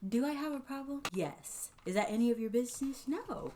Do I have a problem? Yes. Is that any of your business? No.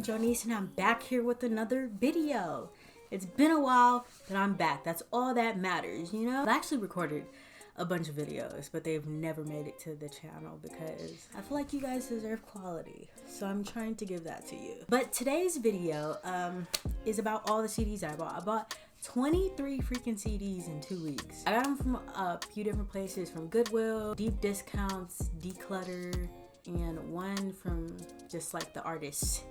Jonise, and I'm back here with another video. It's been a while, but I'm back. That's all that matters, you know? I've actually recorded a bunch of videos, but they've never made it to the channel because I feel like you guys deserve quality. So I'm trying to give that to you. But today's video is about all the CDs I bought. I bought 23 freaking CDs in 2 weeks. I got them from a few different places, from Goodwill, deep discounts, declutter, and one from just like the artists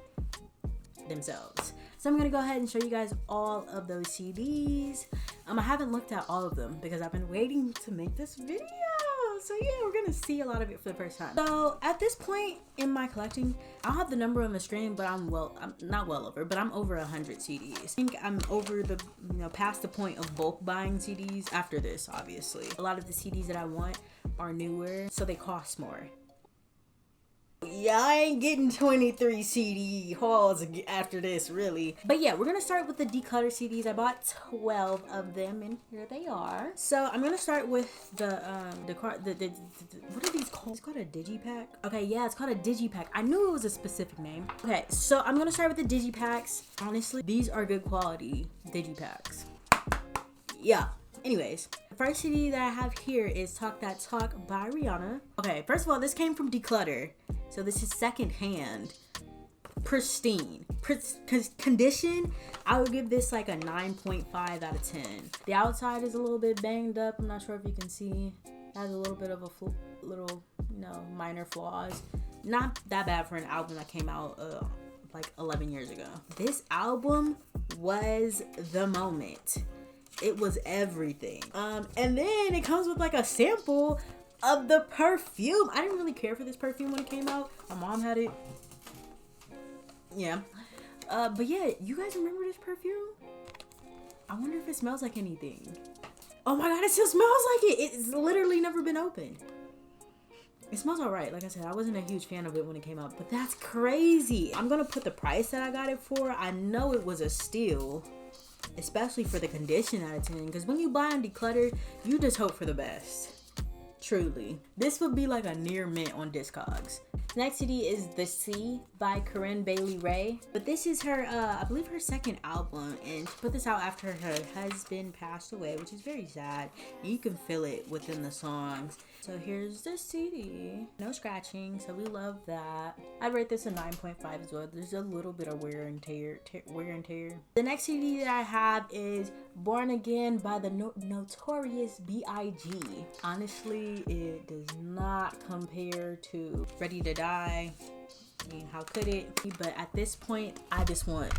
themselves. So I'm gonna go ahead and show you guys all of those CDs. I haven't looked at all of them because I've been waiting to make this video. So yeah, we're gonna see a lot of it for the first time. So at this point in my collecting, I'll have the number on the screen, but I'm not well over, but I'm over 100 CDs. I think I'm over the, past the point of bulk buying CDs after this, obviously. A lot of the CDs that I want are newer, so they cost more. Yeah, I ain't getting 23 CD hauls after this, really. But yeah, we're gonna start with the declutter CDs. I bought 12 of them, and here they are. So I'm gonna start with the what are these called? It's called a digipack. Okay, yeah, it's called a digipack. I knew it was a specific name. Okay, so I'm gonna start with the digipacks. Honestly, these are good quality digipacks. Yeah. Anyways, the first CD that I have here is Talk That Talk by Rihanna. Okay, first of all, this came from Declutter. So this is secondhand, pristine. Condition, I would give this like a 9.5 out of 10. The outside is a little bit banged up. I'm not sure if you can see. It has a little bit of a minor flaws. Not that bad for an album that came out like 11 years ago. This album was the moment. It was everything. And then it comes with like a sample of the perfume. I didn't really care for this perfume when it came out. My mom had it. Yeah. But yeah, you guys remember this perfume? I wonder if it smells like anything. Oh my god, it still smells like it. It's literally never been opened. It smells alright. Like I said, I wasn't a huge fan of it when it came out, but that's crazy. I'm gonna put the price that I got it for. I know it was a steal, especially for the condition out of 10, because when you buy on Declutter, you just hope for the best. Truly. This would be like a near mint on Discogs. Next CD is The Sea by Corinne Bailey Rae. But this is her, I believe her second album. And she put this out after her husband passed away, which is very sad. And you can feel it within the songs. So here's the CD. No scratching, so we love that. I'd rate this a 9.5 as well. There's a little bit of wear and tear. The next CD that I have is Born Again by the Notorious B.I.G. Honestly, it does not compare to Ready to Die. I mean, how could it? But at this point, I just want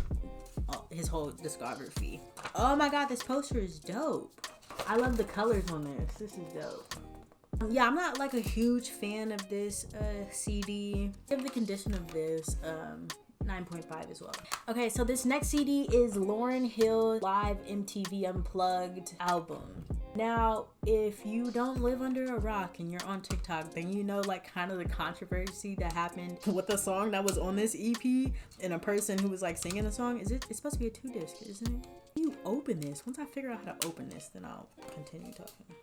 his whole discography. Oh my god, this poster is dope. I love the colors on this. This is dope. Yeah, I'm not like a huge fan of this CD. Give the condition of this 9.5 as well. Okay, so this next CD is Lauryn Hill Live MTV Unplugged album. Now, if you don't live under a rock and you're on TikTok, then you know like kind of the controversy that happened with the song that was on this EP and a person who was like singing the song. It's supposed to be a 2-disc, isn't it? You open this. Once I figure out how to open this, then I'll continue talking.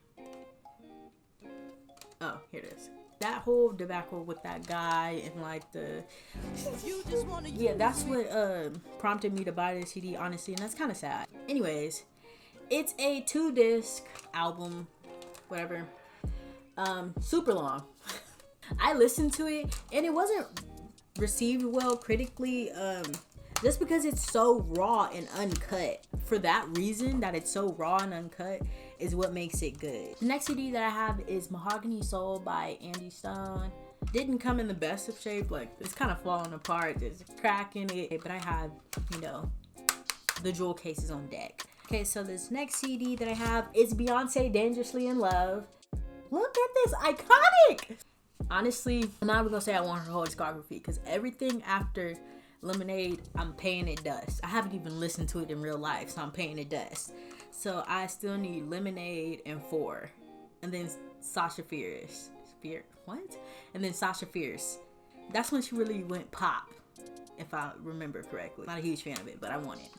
Oh, here it is. That whole debacle with that guy and like yeah, that's what prompted me to buy this CD, honestly, and that's kind of sad. Anyways, it's a 2-disc album, whatever. Super long. I listened to it and it wasn't received well critically, just because it's so raw and uncut. For that reason, that it's so raw and uncut, is what makes it good. The next CD that I have is Mahogany Soul by Angie. Didn't come in the best of shape. Like, it's kind of falling apart. There's a crack in it. But I have, the jewel cases on deck. Okay, so this next CD that I have is Beyonce Dangerously in Love. Look at this, iconic! Honestly, I'm not even gonna say I want her whole discography, because everything after Lemonade, I'm paying it dust. I haven't even listened to it in real life, so I'm paying it dust. So I still need Lemonade and 4. And then Sasha Fierce. Fierce. What? And then Sasha Fierce. That's when she really went pop, if I remember correctly. Not a huge fan of it, but I want it.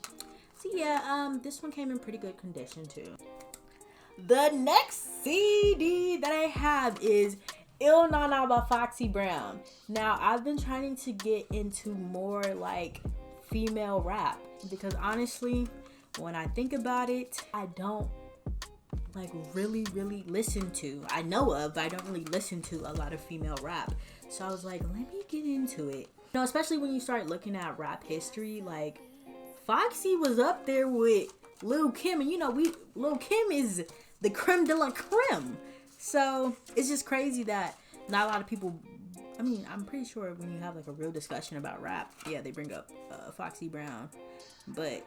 So yeah, this one came in pretty good condition too. The next CD that I have is Il Na Na by Foxy Brown. Now, I've been trying to get into more like female rap because honestly, when I think about it, I don't like really listen to. I know of, but I don't really listen to a lot of female rap. So I was like, let me get into it. You know, especially when you start looking at rap history, like Foxy was up there with Lil Kim, and you know, Lil Kim is the creme de la creme. So it's just crazy that not a lot of people, I mean, I'm pretty sure when you have like a real discussion about rap, yeah, they bring up Foxy Brown, but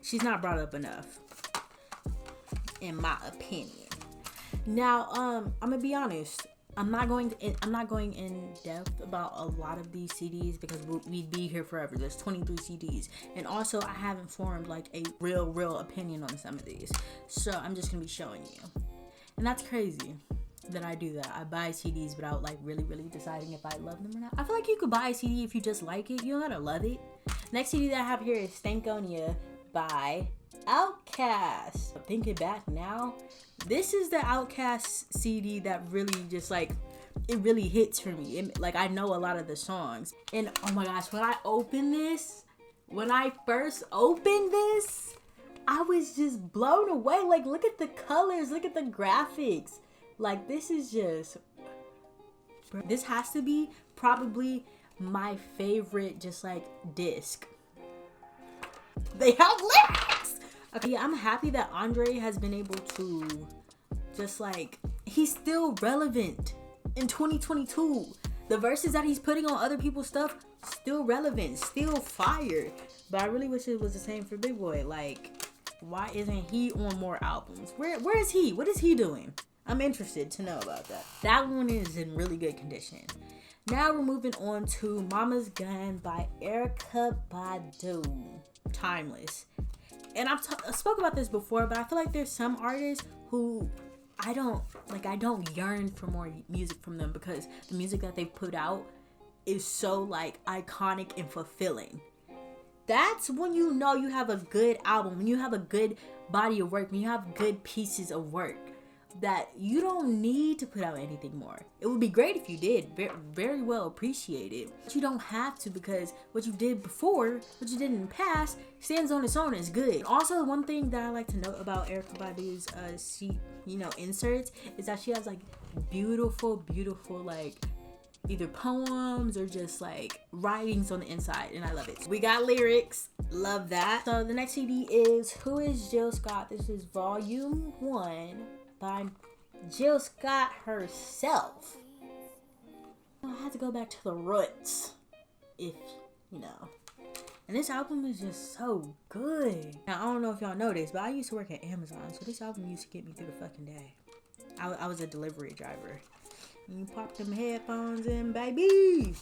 she's not brought up enough, in my opinion. Now, I'm gonna be honest. I'm not going in depth about a lot of these CDs because we'd be here forever. There's 23 CDs, and also I haven't formed like a real opinion on some of these. So I'm just gonna be showing you, and that's crazy that I do that. I buy CDs without like really deciding if I love them or not. I feel like you could buy a CD if you just like it. You don't gotta love it. Next CD that I have here is Stankonia by Outkast. Thinking back now, this is the Outkast CD that really just like, it really hits for me. Like I know a lot of the songs, and oh my gosh, when I first opened this, I was just blown away. Like, look at the colors, look at the graphics. Like, this is just, this has to be probably my favorite just like disc. They have lyrics. Okay, yeah, I'm happy that Andre has been able to just like, he's still relevant in 2022. The verses that he's putting on other people's stuff, still relevant, still fire. But I really wish it was the same for Big Boy. Like, why isn't he on more albums? Where is he? What is he doing? I'm interested to know about that. That one is in really good condition. Now we're moving on to Mama's Gun by Erykah Badu. Timeless. And I spoke about this before, but I feel like there's some artists who I don't yearn for more music from them because the music that they put out is so like iconic and fulfilling. That's when you know you have a good album, when you have a good body of work, when you have good pieces of work, that you don't need to put out anything more. It would be great if you did, very well appreciated. But you don't have to, because what you did before, what you did in the past, stands on its own and is good. Also, one thing that I like to note about Erykah Badu's inserts is that she has like beautiful like either poems or just like writings on the inside, and I love it. We got lyrics, love that. So the next CD is Who Is Jill Scott? This is Volume 1 by Jill Scott herself. I had to go back to the roots, if you know. And this album is just so good. Now, I don't know if y'all know this, but I used to work at Amazon, so this album used to get me through the fucking day. I was a delivery driver. You pop them headphones in, baby.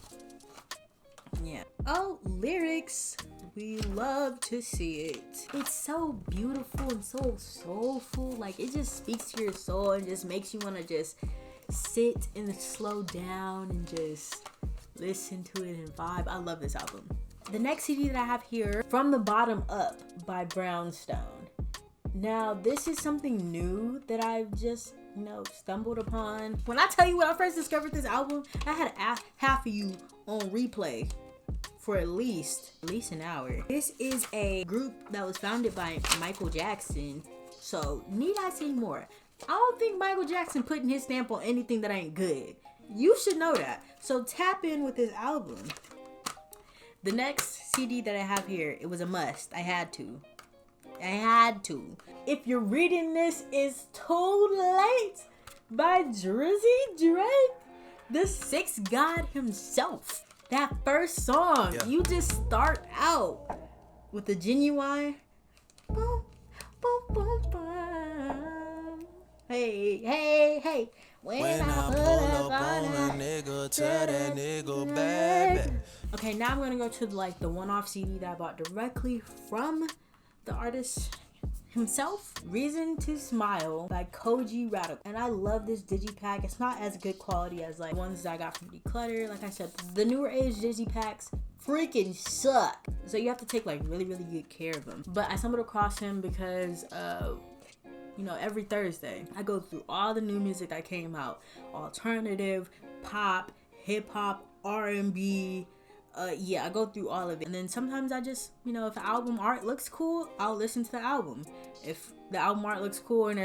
Yeah. Oh, lyrics. We love to see it. It's so beautiful and so soulful. Like, it just speaks to your soul and just makes you want to just sit and slow down and just listen to it and vibe. I love this album. The next CD that I have here, From the Bottom Up by Brownstone. Now, this is something new that I've just stumbled upon. When I tell you when I first discovered this album, I had half of you on replay for at least an hour. This is a group that was founded by Michael Jackson. So need I say more? I don't think Michael Jackson putting his stamp on anything that ain't good. You should know that. So tap in with this album. The next CD that I have here, it was a must. I had to. If You're Reading This, Is Too Late by Drizzy Drake, the Sixth God himself. That first song, You just start out with the genuine boom, boom, boom, boom. Hey. When I pull up on a nigga, tell that nigga baby. Okay, now I'm gonna go to the one-off CD that I bought directly from the artist himself. Reason to Smile by Kojey Radical. And I love this digipack. It's not as good quality as like ones that I got from Declutter. Like I said, the newer age digipacks freaking suck. So you have to take like really good care of them. But I stumbled across him because you know, every Thursday I go through all the new music that came out. Alternative, pop, hip hop, R&B. Yeah, I go through all of it. And then sometimes I just, you know, if the album art looks cool, I'll listen to the album. If the album art looks cool and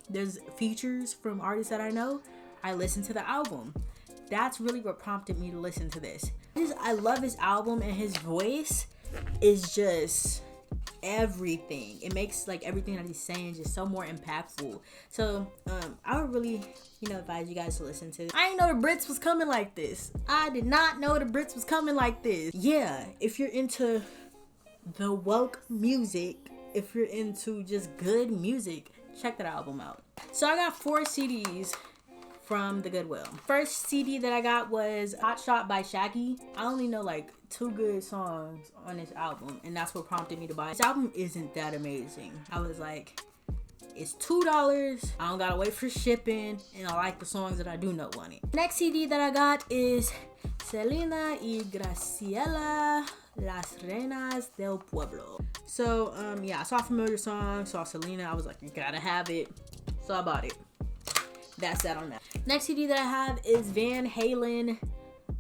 there's features from artists that I know, I listen to the album. That's really what prompted me to listen to this. I love his album, and his voice is just everything. It makes like everything that he's saying just so more impactful. So I would really, you know, advise you guys to listen to it. I didn't know the Brits was coming like this. I did not know the Brits was coming like this. Yeah, if you're into the woke music, if you're into just good music, check that album out. So I got 4 CDs from the Goodwill. First CD that I got was Hot Shot by Shaggy. I only know like 2 good songs on this album, and that's what prompted me to buy it. This album isn't that amazing. I was like, it's $2. I don't gotta wait for shipping, and I like the songs that I do know on it. Next CD that I got is Selena y Graciela, Las Reinas del Pueblo. So yeah, I saw a familiar song, saw Selena. I was like, you gotta have it, so I bought it. That's that on that. Next CD that I have is Van Halen,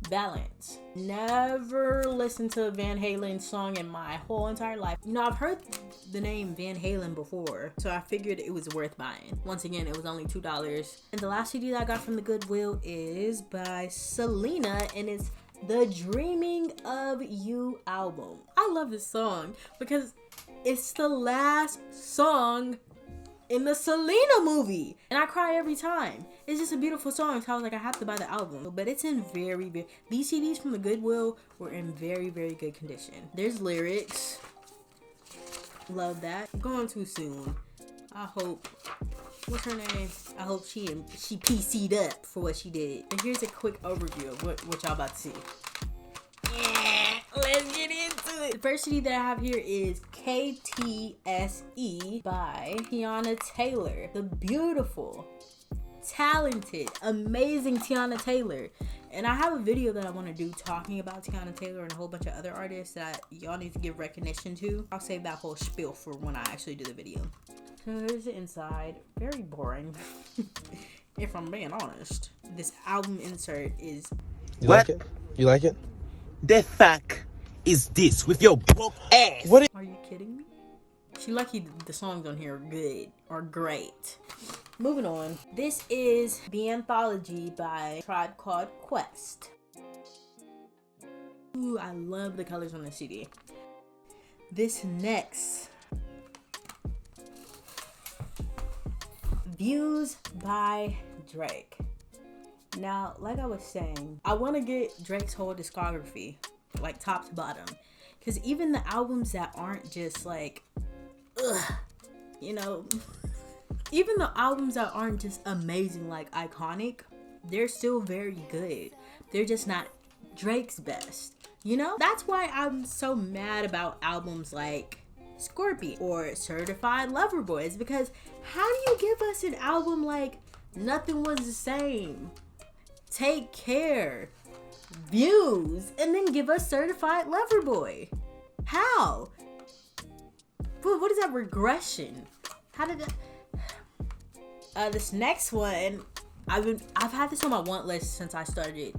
Balance. Never listened to a Van Halen song in my whole entire life. You know, I've heard the name Van Halen before, so I figured it was worth buying. Once again, it was only $2. And the last CD that I got from the Goodwill is by Selena, and it's the Dreaming of You album. I love this song because it's the last song in the Selena movie, and I cry every time. It's just a beautiful song, so I was like, I have to buy the album. But it's in these CDs from the Goodwill were in very good condition. There's lyrics, love that. Going too soon. I hope, what's her name? I hope she PC'd up for what she did. And here's a quick overview of what y'all about to see. Yeah, let's get into it. The first CD that I have here is KTSE by Teyana Taylor. The beautiful, talented, amazing Teyana Taylor. And I have a video that I want to do talking about Teyana Taylor and a whole bunch of other artists that y'all need to give recognition to. I'll save that whole spiel for when I actually do the video. So here's the inside. Very boring. If I'm being honest. This album insert is... You like it? You like it? The fuck is this with your broke ass? What are you kidding me? She lucky the songs on here are good or great. Moving on. This is the Anthology by Tribe Called Quest. Ooh, I love the colors on the CD. This next, Views by Drake. Now, like I was saying, I want to get Drake's whole discography, like top to bottom. Because even the albums that aren't just like, ugh, you know, even the albums that aren't just amazing, like iconic, they're still very good. They're just not Drake's best. You know? That's why I'm so mad about albums like Scorpion or Certified Lover Boy. It's because how do you give us an album like Nothing Was the Same, Take Care, Views, and then give us Certified Lover Boy? How? What is that regression? How did that? This next one, I've had this on my want list since I started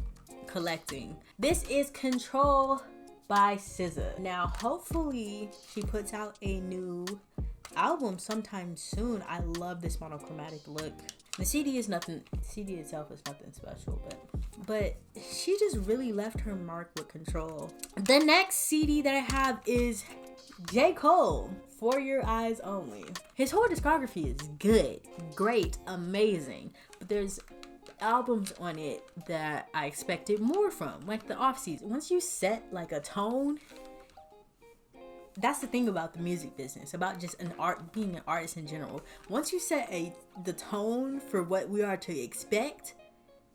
collecting. This is Ctrl by SZA. Now, hopefully she puts out a new album sometime soon. I love this monochromatic look. The CD itself is nothing special, but she just really left her mark with Ctrl. The next CD that I have is J. Cole, For Your Eyes Only. His whole discography is good, great, amazing, but there's albums on it that I expected more from, like the off season. Once you set like a tone, that's the thing about the music business, about just being an artist in general. Once you set the tone for what we are to expect,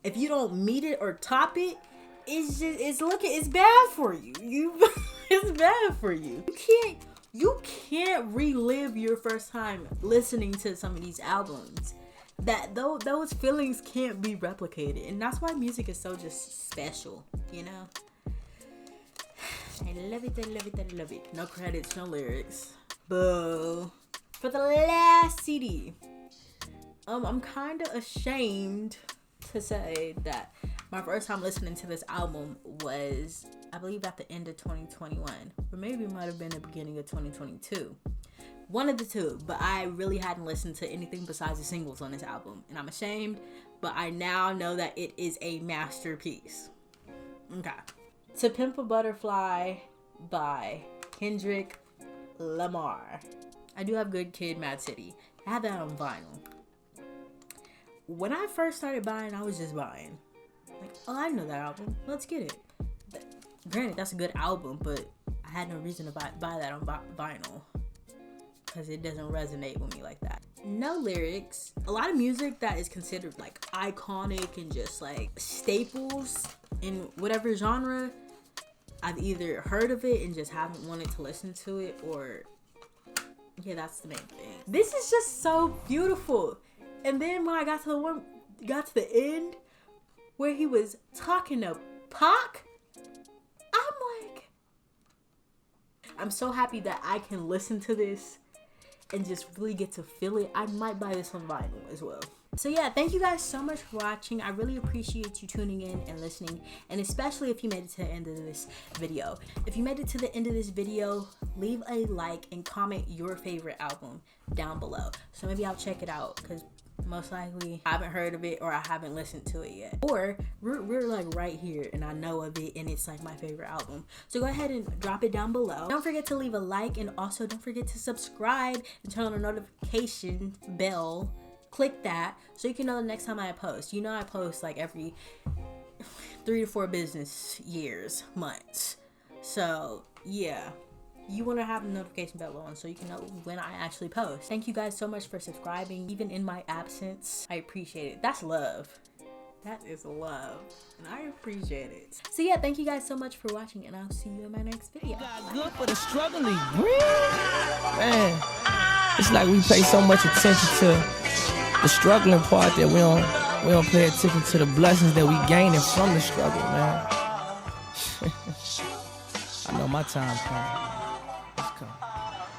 if you don't meet it or top it, it's bad for you. It's bad for you. You can't You can't relive your first time listening to some of these albums. Those feelings can't be replicated, and that's why music is so just special, you know. I love it, I love it, I love it. No credits, no lyrics. Boo. For the last CD, I'm kind of ashamed to say that my first time listening to this album was, I believe, at the end of 2021, or maybe it might have been the beginning of 2022. One of the two, but I really hadn't listened to anything besides the singles on this album, and I'm ashamed, but I now know that it is a masterpiece. Okay. To Pimp a Butterfly by Kendrick Lamar. I do have Good Kid, Mad City. I have that on vinyl. When I first started buying, I was just buying. Like, oh, I know that album. Let's get it. Granted, that's a good album, but I had no reason to buy that on vinyl, because it doesn't resonate with me like that. No lyrics. A lot of music that is considered like iconic and just like staples in whatever genre, I've either heard of it and just haven't wanted to listen to it, or yeah, that's the main thing. This is just so beautiful. And then when I got to the end where he was talking to Pac, I'm so happy that I can listen to this and just really get to feel it. I might buy this on vinyl as well. So yeah, thank you guys so much for watching. I really appreciate you tuning in and listening, and especially if you made it to the end of this video. If you made it to the end of this video, leave a like and comment your favorite album down below, so maybe I'll check it out, because most likely I haven't heard of it or I haven't listened to it yet, or we're like right here and I know of it and it's like my favorite album. So go ahead and drop it down below. Don't forget to leave a like, and also don't forget to subscribe and turn on the notification bell. Click that so you can know the next time I post. You know, I post like every 3 to 4 business months. So yeah, you want to have the notification bell on so you can know when I actually post. Thank you guys so much for subscribing, even in my absence. I appreciate it. That's love. That is love, and I appreciate it. So yeah, thank you guys so much for watching, and I'll see you in my next video. Good for the struggling, man. It's like we pay so much attention to the struggling part that we don't pay attention to the blessings that we gaining from the struggle, man. I know my time coming.